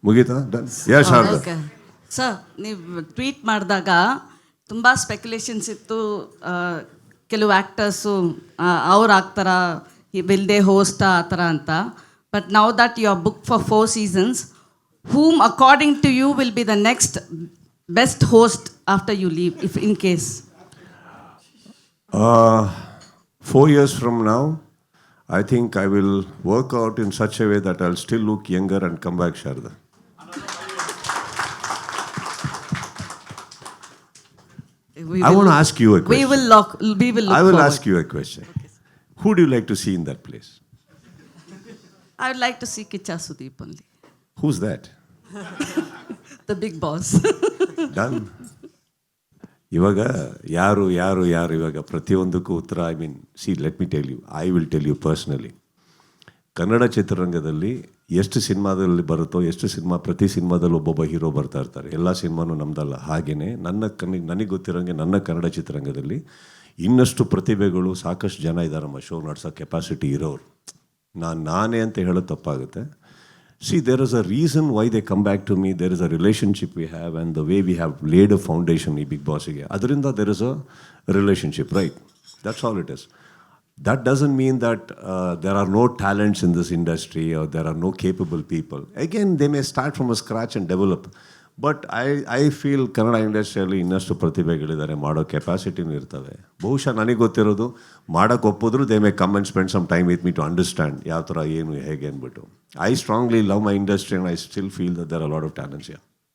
ಮುಗೀತಾ? ಡನ್. ಯಾ Sharada? Okay sir, ನೀವು tweet ಮಾಡಿದಾಗ ತುಂಬ ಸ್ಪೆಕ್ಯುಲೇಷನ್ಸ್ ಇತ್ತು. ಕೆಲವು ಆ್ಯಕ್ಟರ್ಸು ಅವ್ರು ಆಗ್ತಾರ, ವಿಲ್ ದೇ ಹೋಸ್ಟ್ ಆ ಥರ ಅಂತ. But now that you are book for 4 seasons, whom according to you will be the next best host after you leave, if in case? 4 years from now, I think I will work out in such a way that I'll still look younger and come back, Sharda. I want to ask you a question. We will look I will forward. ask you a question. Who do you like to see in that place? I would like to see Kicha Sudeep only, Who's that? the big boss. Done. ಇವಾಗ ಯಾರು ಇವಾಗ ಪ್ರತಿಯೊಂದಕ್ಕೂ ಉತ್ತರ, I mean, let me tell you, I will tell you personally. Kannada ಚಿತ್ರರಂಗದಲ್ಲಿ ಎಷ್ಟು ಸಿನಿಮಾದಲ್ಲಿ ಬರುತ್ತೋ, ಪ್ರತಿ ಸಿನಿಮಾದಲ್ಲಿ ಒಬ್ಬೊಬ್ಬ ಹೀರೋ ಬರ್ತಾ ಇರ್ತಾರೆ. ಎಲ್ಲ ಸಿನಿಮಾನೂ ನಮ್ದಲ್ಲ. ಹಾಗೆಯೇ ನನಗೆ ಗೊತ್ತಿರೋಂಗೆ ನನ್ನ ಕನ್ನಡ ಚಿತ್ರರಂಗದಲ್ಲಿ ಇನ್ನಷ್ಟು ಪ್ರತಿಭೆಗಳು ಸಾಕಷ್ಟು ಜನ ಇದ್ದಾರಮ್ಮ, ಶೋ ನಡೆಸೋ ಕೆಪಾಸಿಟಿ ಇರೋರು. ನಾನೇ ಅಂತ ಹೇಳೋದು ತಪ್ಪಾಗುತ್ತೆ. there is a reason why they come back to me. There is a relationship we have, and the way we have laid a foundation in Bigg Boss ಗೆ, ಅದರಿಂದ there is a relationship, right? That's all it is. That doesn't mean that there are no talents in this industry or there are no capable people. Again, they may start from a scratch and develop. But I feel Kannada ಇಂಡಸ್ಟ್ರಿಯಲ್ಲಿ ಇನ್ನಷ್ಟು ಪ್ರತಿಭೆಗಳಿದ್ದಾರೆ, ಮಾಡೋ ಕೆಪಾಸಿಟಿನೂ ಇರ್ತವೆ. ಬಹುಶಃ ನನಗೆ ಗೊತ್ತಿರೋದು, ಮಾಡೋಕ್ಕೆ ಒಪ್ಪಿದ್ರು they may come and spend some time with me to understand ಯಾವ ಥರ ಏನು ಹೇಗೆ ಅಂದ್ಬಿಟ್ಟು. I strongly love my industry and I still feel that there are lot of talents.